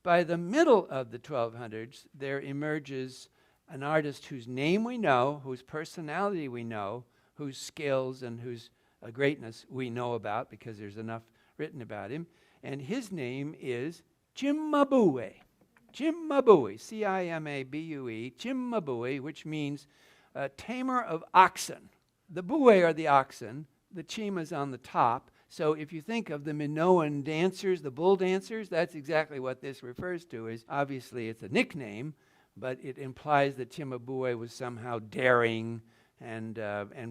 By the middle of the 1200s, there emerges an artist whose name we know, whose personality we know, whose skills and whose greatness we know about because there's enough written about him. And his name is Cimabue. Cimabue, C-I-M-A-B-U-E, Cimabue, which means tamer of oxen. The bue are the oxen, the cima is on the top. So if you think of the Minoan dancers, the bull dancers, that's exactly what this refers to. Is obviously it's a nickname, but it implies that Cimabue was somehow daring and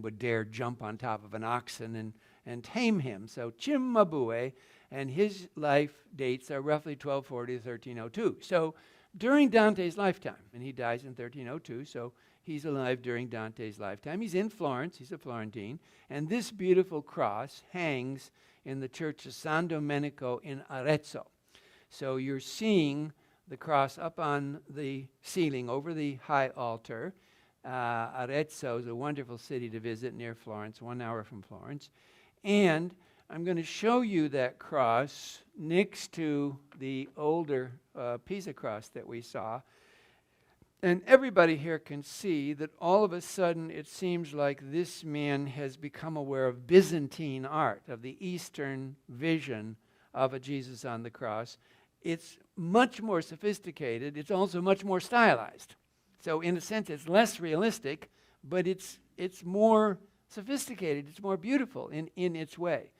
would dare jump on top of an oxen and tame him. So Cimabue, and his life dates are roughly 1240 to 1302. So during Dante's lifetime, and he dies in 1302, so he's alive during Dante's lifetime. He's in Florence, he's a Florentine, and this beautiful cross hangs in the church of San Domenico in Arezzo. So you're seeing the cross up on the ceiling over the high altar. Arezzo is a wonderful city to visit near Florence, 1 hour from Florence. And I'm going to show you that cross next to the older Pisa cross that we saw. And everybody here can see that all of a sudden it seems like this man has become aware of Byzantine art, of the Eastern vision of a Jesus on the cross. It's much more sophisticated. It's also much more stylized. So in a sense, it's less realistic, but it's more sophisticated. It's more beautiful in its way.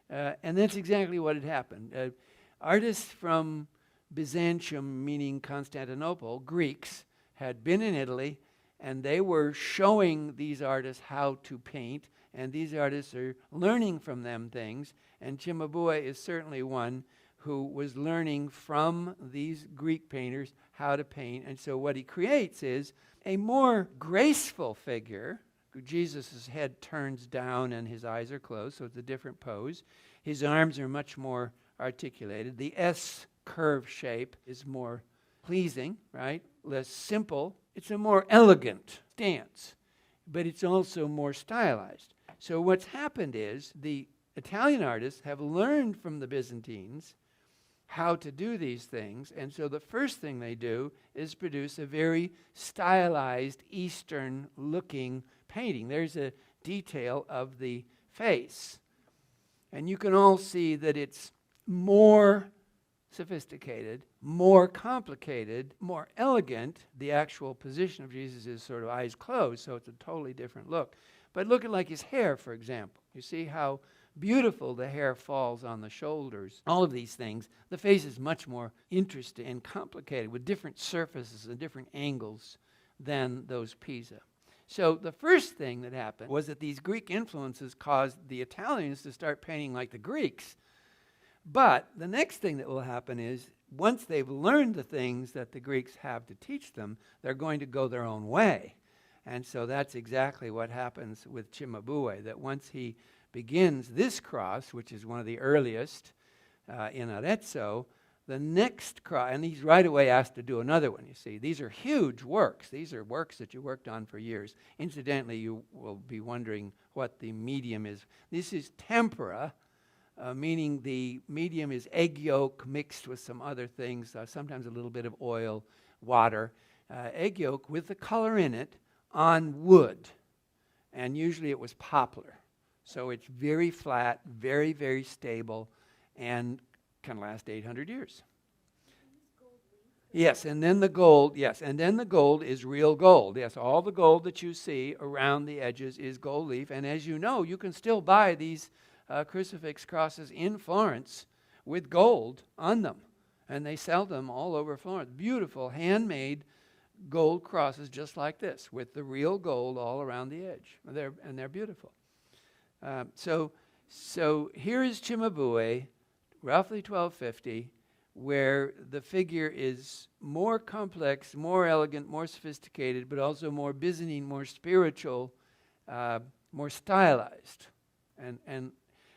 And that's exactly what had happened. Artists from Byzantium, meaning Constantinople, Greeks, had been in Italy, and they were showing these artists how to paint, and these artists are learning from them things, and Cimabue is certainly one who was learning from these Greek painters how to paint. And so what he creates is a more graceful figure. Jesus' head turns down and his eyes are closed, so it's a different pose. His arms are much more articulated. The S curve shape is more pleasing, right? Less simple. It's a more elegant stance, but it's also more stylized. So what's happened is the Italian artists have learned from the Byzantines how to do these things, and so the first thing they do is produce a very stylized Eastern-looking painting. There's a detail of the face, and you can all see that it's more sophisticated, more complicated, more elegant. The actual position of Jesus is sort of eyes closed, so it's a totally different look. But look at like his hair, for example. You see how beautiful the hair falls on the shoulders. All of these things. The face is much more interesting and complicated with different surfaces and different angles than those Pisa. So the first thing that happened was that these Greek influences caused the Italians to start painting like the Greeks. But the next thing that will happen is once they've learned the things that the Greeks have to teach them, they're going to go their own way. And so that's exactly what happens with Cimabue, that once he begins this cross, which is one of the earliest in Arezzo, the next cross, and he's right away asked to do another one, you see. These are huge works. These are works that you worked on for years. Incidentally, you will be wondering what the medium is. This is tempera, meaning the medium is egg yolk mixed with some other things, sometimes a little bit of oil, water. Egg yolk with the color in it on wood, and usually it was poplar. So it's very flat, very, very stable, and can last 800 years. Yes, and then the gold, is real gold. Yes, all the gold that you see around the edges is gold leaf, and as you know, you can still buy these crucifix crosses in Florence with gold on them, and they sell them all over Florence. Beautiful, handmade gold crosses just like this, with the real gold all around the edge. They're beautiful. So here is Cimabue, roughly 1250, where the figure is more complex, more elegant, more sophisticated, but also more Byzantine, more spiritual, more stylized. And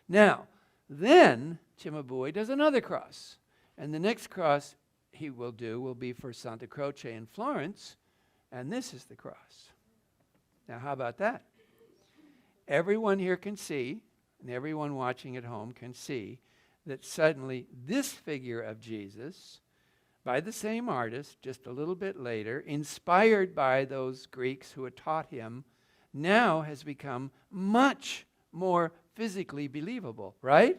now, then Cimabue does another cross. And the next cross he will do will be for Santa Croce in Florence, and this is the cross. Now, how about that? Everyone here can see, and everyone watching at home can see, that suddenly this figure of Jesus, by the same artist just a little bit later, inspired by those Greeks who had taught him, now has become much more physically believable, right?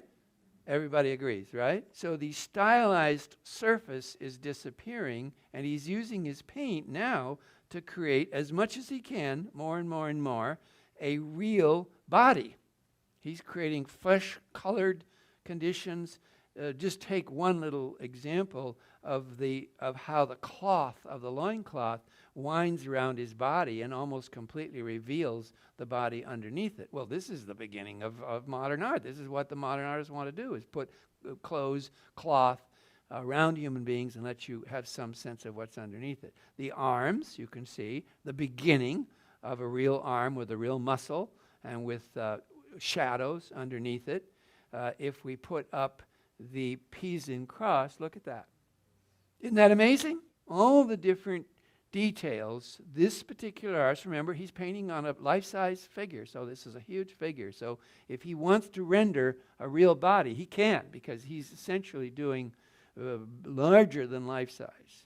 Everybody agrees, right? So the stylized surface is disappearing, and he's using his paint now to create, as much as he can, more and more and more, a real body. He's creating flesh-colored conditions. Just take one little example of how the cloth of the loincloth winds around his body and almost completely reveals the body underneath it. Well, this is the beginning of modern art. This is what the modern artists want to do, is put cloth around human beings and let you have some sense of what's underneath it. The arms, you can see the beginning of a real arm with a real muscle and with shadows underneath it. If we put up the Pisan cross, look at that. Isn't that amazing? All the different details. This particular artist, remember, he's painting on a life-size figure, so this is a huge figure. So if he wants to render a real body, he can, because he's essentially doing larger than life-size.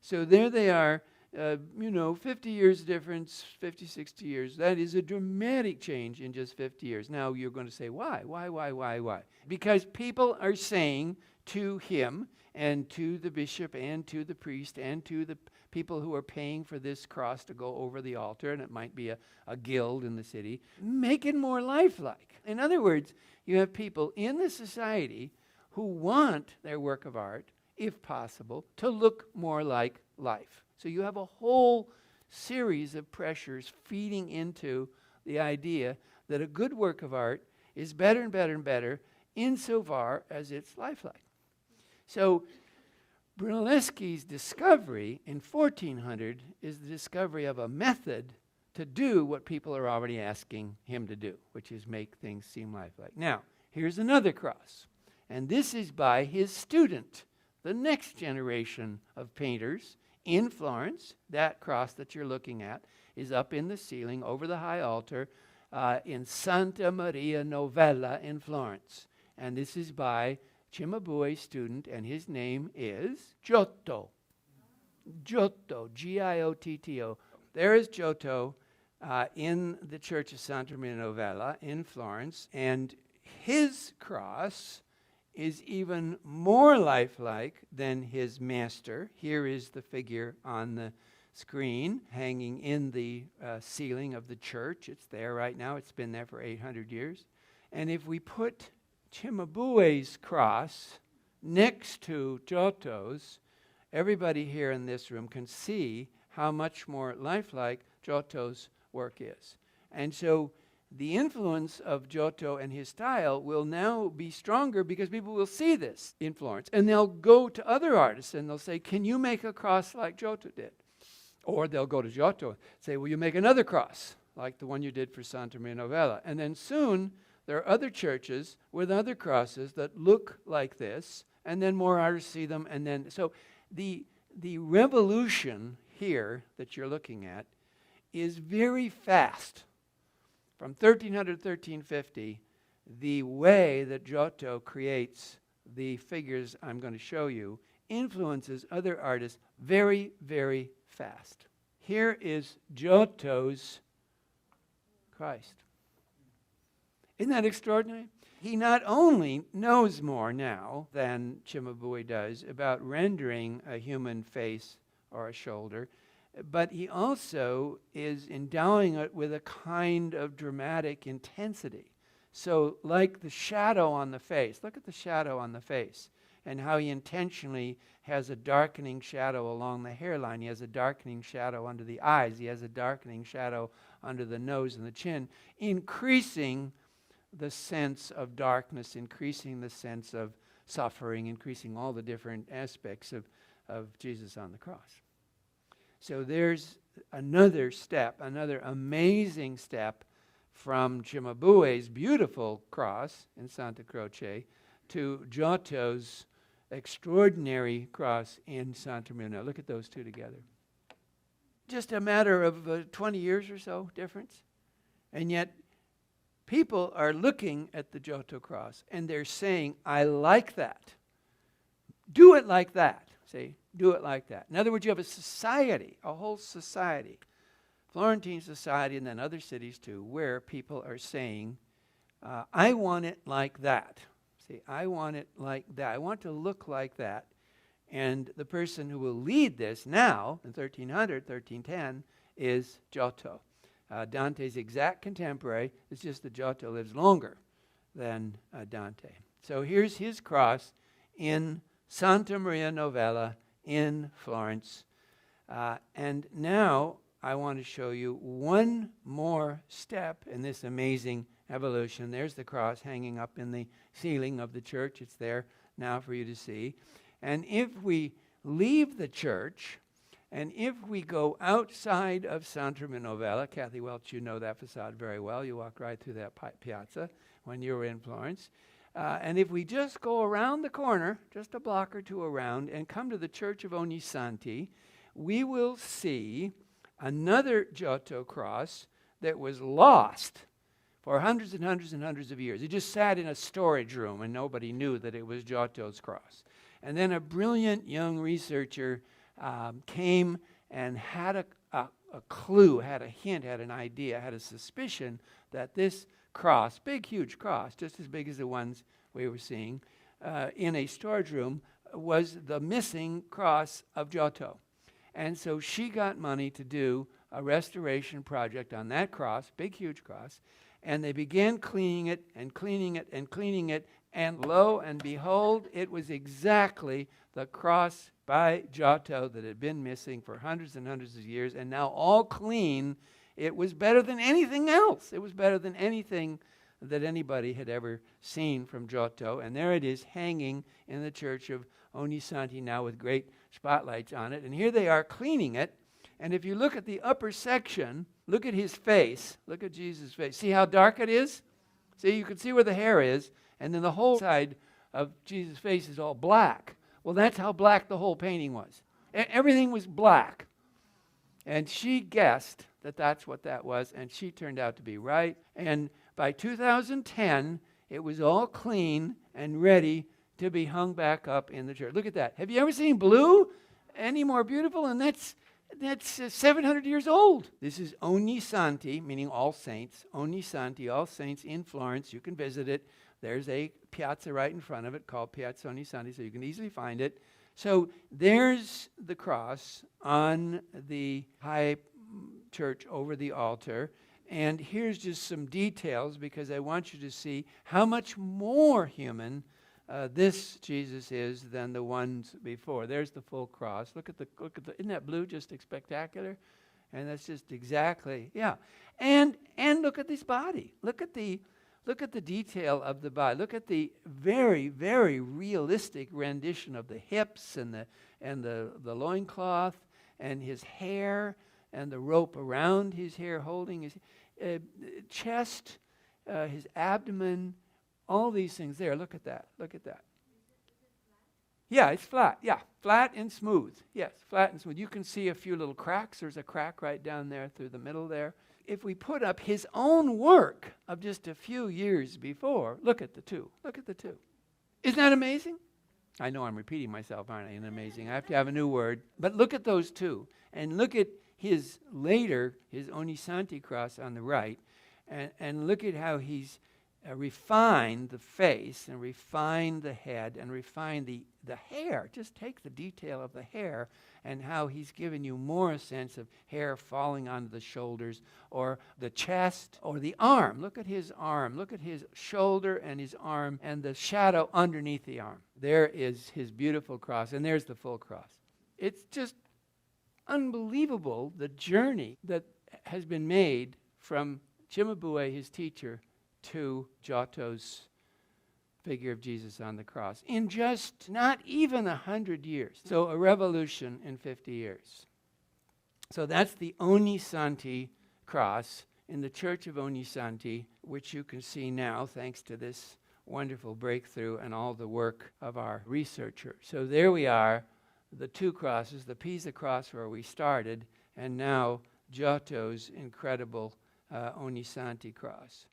So there they are, 50 years difference, 50, 60 years. That is a dramatic change in just 50 years. Now you're going to say, why? Why? Because people are saying to him and to the bishop and to the priest and to the people who are paying for this cross to go over the altar, and it might be a guild in the city, make it more lifelike. In other words, you have people in the society who want their work of art, if possible, to look more like life. So you have a whole series of pressures feeding into the idea that a good work of art is better and better and better insofar as it's lifelike. So Brunelleschi's discovery in 1400 is the discovery of a method to do what people are already asking him to do, which is make things seem lifelike. Now, here's another cross, and this is by his student, the next generation of painters in Florence. That cross that you're looking at is up in the ceiling over the high altar in Santa Maria Novella in Florence. And this is by Cimabue's student, and his name is Giotto. Giotto, Giotto. There is Giotto in the church of Santa Maria Novella in Florence, and his cross is even more lifelike than his master. Here is the figure on the screen hanging in the ceiling of the church. It's there right now. It's been there for 800 years. And if we put Cimabue's cross next to Giotto's, everybody here in this room can see how much more lifelike Giotto's work is. And so the influence of Giotto and his style will now be stronger because people will see this in Florence. And they'll go to other artists and they'll say, can you make a cross like Giotto did? Or they'll go to Giotto and say, will you make another cross like the one you did for Santa Maria Novella? And then soon there are other churches with other crosses that look like this, and then more artists see them. And then, so the revolution here that you're looking at is very fast. From 1300 to 1350, the way that Giotto creates the figures I'm going to show you influences other artists very, very fast. Here is Giotto's Christ. Isn't that extraordinary? He not only knows more now than Cimabue does about rendering a human face or a shoulder, but he also is endowing it with a kind of dramatic intensity. So like the shadow on the face, look at the shadow on the face and how he intentionally has a darkening shadow along the hairline. He has a darkening shadow under the eyes. He has a darkening shadow under the nose and the chin, increasing the sense of darkness, increasing the sense of suffering, increasing all the different aspects of Jesus on the cross. So there's another step, another amazing step from Cimabue's beautiful cross in Santa Croce to Giotto's extraordinary cross in Santa Maria. Look at those two together. Just a matter of 20 years or so difference. And yet people are looking at the Giotto cross and they're saying, I like that. Do it like that. See, do it like that. In other words, you have a society, a whole society, Florentine society, and then other cities too, where people are saying, I want it like that. See, I want it like that. I want to look like that. And the person who will lead this now, in 1310, is Giotto. Dante's exact contemporary. It's just that Giotto lives longer than Dante. So here's his cross in Santa Maria Novella in Florence. And now I want to show you one more step in this amazing evolution. There's the cross hanging up in the ceiling of the church. It's there now for you to see. And if we leave the church, and if we go outside of Santa Maria Novella, Kathy Welch, you know that facade very well. You walked right through that piazza when you were in Florence. And if we just go around the corner, just a block or two around, and come to the Church of Ognissanti, we will see another Giotto cross that was lost for hundreds and hundreds and hundreds of years. It just sat in a storage room, and nobody knew that it was Giotto's cross. And then a brilliant young researcher came and had a clue, had a hint, had an idea, had a suspicion that this cross, big, huge cross, just as big as the ones we were seeing, in a storage room, was the missing cross of Giotto. And so she got money to do a restoration project on that cross, big, huge cross, and they began cleaning it and cleaning it and cleaning it, and lo and behold, it was exactly the cross by Giotto that had been missing for hundreds and hundreds of years, and now all clean. It was better than anything else. It was better than anything that anybody had ever seen from Giotto, and there it is hanging in the Church of Ognissanti now with great spotlights on it. And here they are cleaning it, and if you look at the upper section, look at his face, look at Jesus' face. See how dark it is? See, you can see where the hair is, and then the whole side of Jesus' face is all black. Well, that's how black the whole painting was. Everything was black. And she guessed that that's what that was, and she turned out to be right. And by 2010, it was all clean and ready to be hung back up in the church. Look at that. Have you ever seen blue any more beautiful? And that's 700 years old. This is Ognissanti, meaning all saints. Ognissanti, all saints in Florence. You can visit it. There's a piazza right in front of it called Piazza Ognissanti, so you can easily find it. So there's the cross on the high church over the altar. And here's just some details because I want you to see how much more human this Jesus is than the ones before. There's the full cross. Look at the isn't that blue just spectacular? And that's just exactly, yeah. And look at this body. Look at the detail of the body. Look at the very, very realistic rendition of the hips and the loincloth and his hair and the rope around his hair holding his chest, his abdomen, all these things there. Look at that. Look at that. Yeah, it's flat. Yeah, flat and smooth. Yes, flat and smooth. You can see a few little cracks. There's a crack right down there through the middle there. If we put up his own work of just a few years before, look at the two. Look at the two. Isn't that amazing? I know I'm repeating myself, aren't I? And amazing. I have to have a new word. But look at those two. And look at his Ognissanti cross on the right. And look at how he's refined the face and refined the head and refined the hair. Just take the detail of the hair and how he's given you more a sense of hair falling onto the shoulders or the chest or the arm. Look at his arm. Look at his shoulder and his arm and the shadow underneath the arm. There is his beautiful cross, and there's the full cross. It's just unbelievable the journey that has been made from Cimabue, his teacher, to Giotto's figure of Jesus on the cross in just not even 100 years. So a revolution in 50 years. So that's the Ognissanti cross in the Church of Ognissanti, which you can see now thanks to this wonderful breakthrough and all the work of our researcher. So there we are, the two crosses, the Pisa cross where we started, and now Giotto's incredible Ognissanti cross.